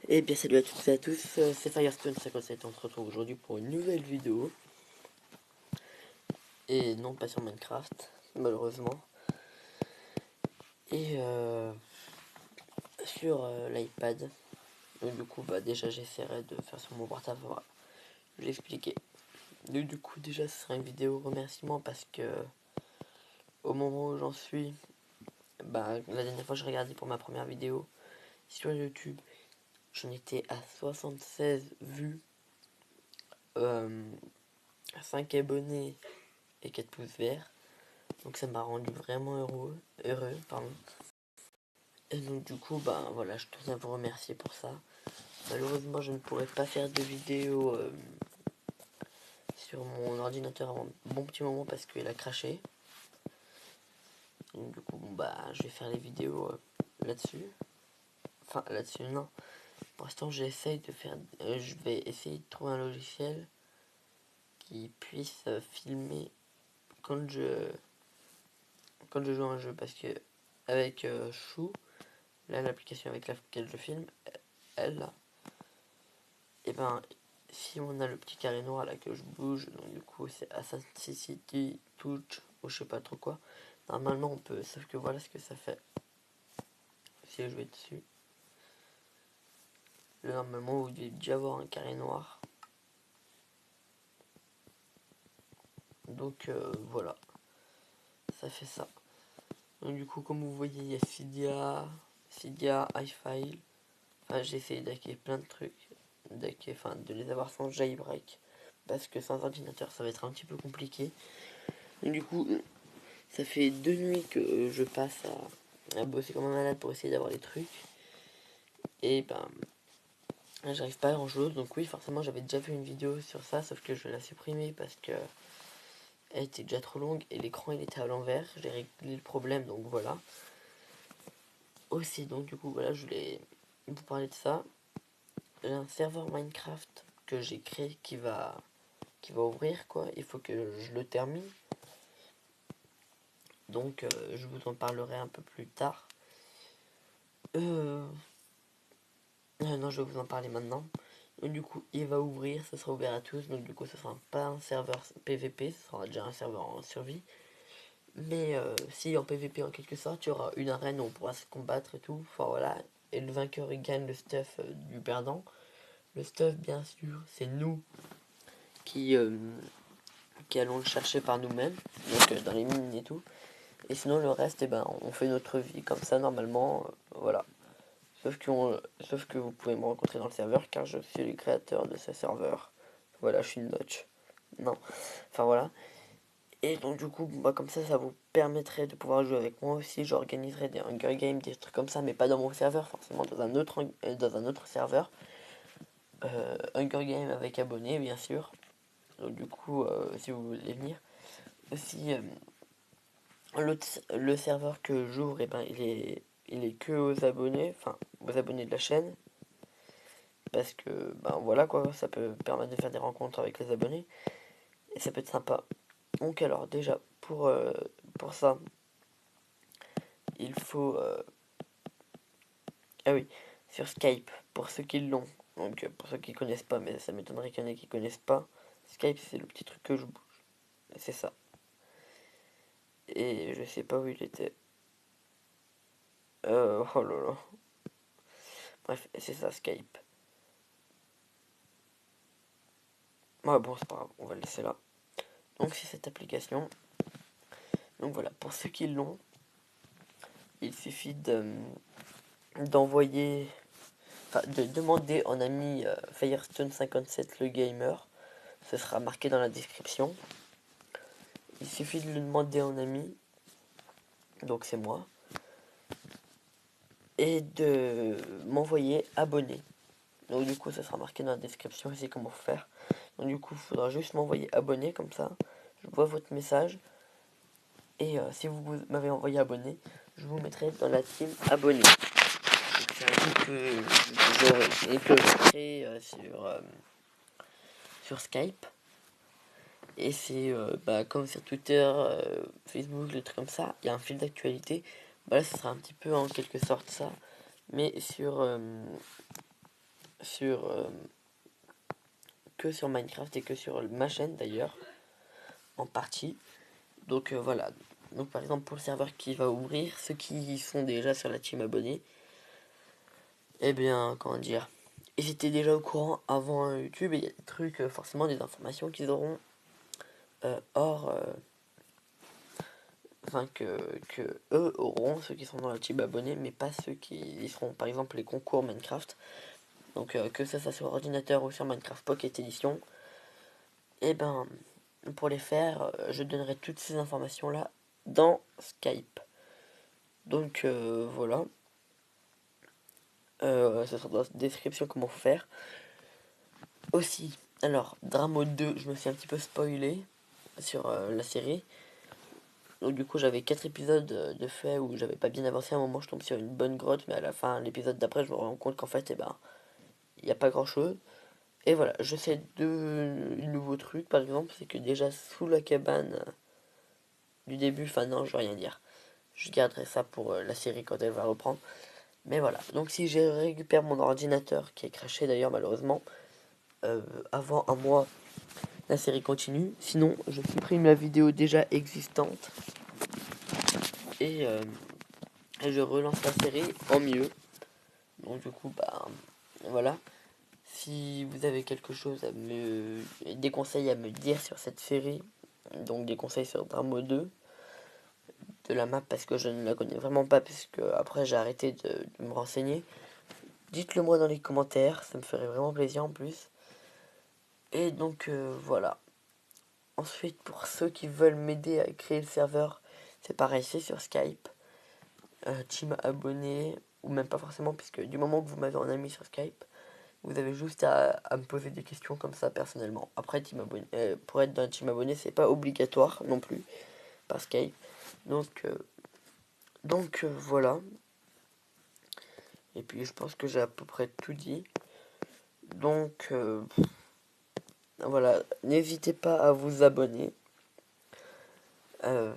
Et bien salut à toutes et à tous, c'est Firestone57, on se retrouve aujourd'hui pour une nouvelle vidéo. Et non pas sur Minecraft, malheureusement. Et sur l'iPad. Donc du coup bah déjà j'essaierai de faire sur mon portable, voilà. Je vais expliquer. Donc du coup déjà ce sera une vidéo remerciement parce que au moment où j'en suis, bah la dernière fois je regardais pour ma première vidéo sur YouTube, j'en étais à 76 vues, 5 abonnés et 4 pouces verts. Donc ça m'a rendu vraiment heureux, pardon. Et donc du coup, bah voilà, je tenais à vous remercier pour ça. Malheureusement, je ne pourrais pas faire de vidéo sur mon ordinateur avant un bon petit moment parce qu'il a craché. Donc du coup, bon, bah je vais faire les vidéos là-dessus. Enfin, là-dessus, non. Pour l'instant, j'essaye de faire... je vais essayer de trouver un logiciel qui puisse filmer quand je... quand je joue à un jeu. Parce que avec Chou, là, l'application avec laquelle je filme, elle, là, et ben si on a le petit carré noir là que je bouge, donc du coup c'est Assassin's City Touch ou je sais pas trop quoi, normalement on peut, sauf que voilà ce que ça fait si je vais dessus. Là normalement vous devez déjà avoir un carré noir, donc voilà, ça fait ça. Donc du coup comme vous voyez il y a Cydia, iFile, enfin j'ai essayé d'hacker plein de trucs, enfin de les avoir sans jailbreak, parce que sans ordinateur ça va être un petit peu compliqué. Donc du coup ça fait 2 nuits que je passe à bosser comme un malade pour essayer d'avoir les trucs. Et ben, j'arrive pas à grand chose. Donc oui, forcément, j'avais déjà fait une vidéo sur ça, sauf que je l'ai supprimée parce que elle était déjà trop longue et l'écran il était à l'envers. J'ai réglé le problème, donc voilà. Aussi, donc du coup, voilà, je voulais vous parler de ça. J'ai un serveur Minecraft que j'ai créé qui va ouvrir, quoi. Il faut que je le termine. Donc, je vous en parlerai un peu plus tard. Non, je vais vous en parler maintenant. Donc, du coup, il va ouvrir, ça sera ouvert à tous. Donc, du coup, ce sera pas un serveur PVP, ce sera déjà un serveur en survie. Mais si en PVP, en quelque sorte, il y aura une arène où on pourra se combattre et tout. Enfin, voilà. Et le vainqueur, il gagne le stuff du perdant. Le stuff, bien sûr, c'est nous qui, euh, qui allons le chercher par nous-mêmes. Donc, dans les mines et tout. Et sinon, le reste, eh ben, on fait notre vie comme ça, normalement. Voilà. Sauf que vous pouvez me rencontrer dans le serveur car je suis le créateur de ce serveur. Voilà, je suis une notch. Non. Enfin voilà. Et donc du coup, bah, comme ça vous permettrait de pouvoir jouer avec moi aussi. J'organiserai des Hunger Games, des trucs comme ça, mais pas dans mon serveur, forcément dans un autre serveur. Hunger Games avec abonnés, bien sûr. Donc du coup, si vous voulez venir. Aussi, le serveur que j'ouvre, eh ben, il est que aux abonnés, enfin aux abonnés de la chaîne. Parce que ben voilà quoi, ça peut permettre de faire des rencontres avec les abonnés et ça peut être sympa. Donc alors déjà pour ça il faut ah oui, sur Skype pour ceux qui l'ont, donc pour ceux qui connaissent pas, mais ça m'étonnerait qu'il y en ait qui connaissent pas. Skype c'est le petit truc que je bouge, c'est ça. Et je sais pas où il était. Oh là là. Bref, c'est ça Skype. Ouais bon c'est pas grave, on va le laisser là. Donc c'est cette application. Donc voilà, pour ceux qui l'ont, il suffit d'envoyer, enfin de demander en ami Firestone57 le gamer. Ce sera marqué dans la description. Il suffit de le demander en ami, donc c'est moi, et de m'envoyer abonné. Donc du coup ça sera marqué dans la description et c'est comment faire. Donc du coup il faudra juste m'envoyer abonné comme ça. Je vois votre message. Et si vous m'avez envoyé abonné, je vous mettrai dans la team abonné. C'est un truc que je crée sur Skype. Et c'est bah, comme sur Twitter, Facebook, les trucs comme ça, il y a un fil d'actualité. Bah là, ce sera un petit peu en quelque sorte ça, mais sur que sur Minecraft et que sur ma chaîne d'ailleurs, en partie. Donc voilà. Donc par exemple pour le serveur qui va ouvrir, ceux qui sont déjà sur la team abonnée, eh bien comment dire, ils étaient déjà au courant avant YouTube et il y a des trucs, forcément des informations qu'ils auront hors, enfin que eux auront, ceux qui sont dans la team abonnée, mais pas ceux qui seront par exemple les concours Minecraft. Donc que ça soit sur ordinateur ou sur Minecraft Pocket Edition, et ben pour les faire, je donnerai toutes ces informations là dans Skype. Donc voilà. Ça sera dans la description comment faire. Aussi, alors, Dramo 2, je me suis un petit peu spoilé sur la série. Donc du coup, j'avais 4 épisodes de fait où j'avais pas bien avancé. À un moment, je tombe sur une bonne grotte, mais à la fin, l'épisode d'après, je me rends compte qu'en fait, eh ben, il n'y a pas grand chose. Et voilà, je sais deux nouveaux trucs, par exemple, c'est que déjà sous la cabane du début, enfin non, je vais rien dire. Je garderai ça pour la série quand elle va reprendre. Mais voilà, donc si je récupère mon ordinateur, qui est craché d'ailleurs malheureusement, avant un mois, la série continue. Sinon, je supprime la vidéo déjà existante et, je relance la série en mieux. Donc du coup, bah voilà. Si vous avez quelque chose des conseils à me dire sur cette série, donc des conseils sur Dramo 2, de la map parce que je ne la connais vraiment pas, puisque après j'ai arrêté de me renseigner. Dites-le moi dans les commentaires, ça me ferait vraiment plaisir en plus. Et donc voilà. Ensuite, pour ceux qui veulent m'aider à créer le serveur, c'est pareil, c'est sur Skype. Team abonné, ou même pas forcément, puisque du moment que vous m'avez en ami sur Skype, vous avez juste à me poser des questions comme ça personnellement. Après, team abonné, pour être dans un team abonné, c'est pas obligatoire non plus par Skype. Donc voilà. Et puis je pense que j'ai à peu près tout dit. Donc voilà, n'hésitez pas à vous abonner, euh,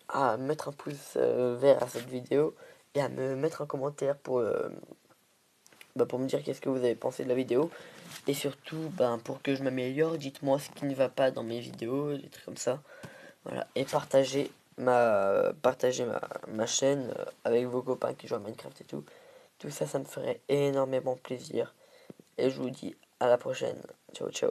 à mettre un pouce vert à cette vidéo et à me mettre un commentaire pour me dire qu'est-ce que vous avez pensé de la vidéo. Et surtout, pour que je m'améliore, dites-moi ce qui ne va pas dans mes vidéos, des trucs comme ça. Voilà. Et partagez ma chaîne avec vos copains qui jouent à Minecraft et tout. Tout ça, ça me ferait énormément plaisir. Et je vous dis à la prochaine. Ciao, ciao.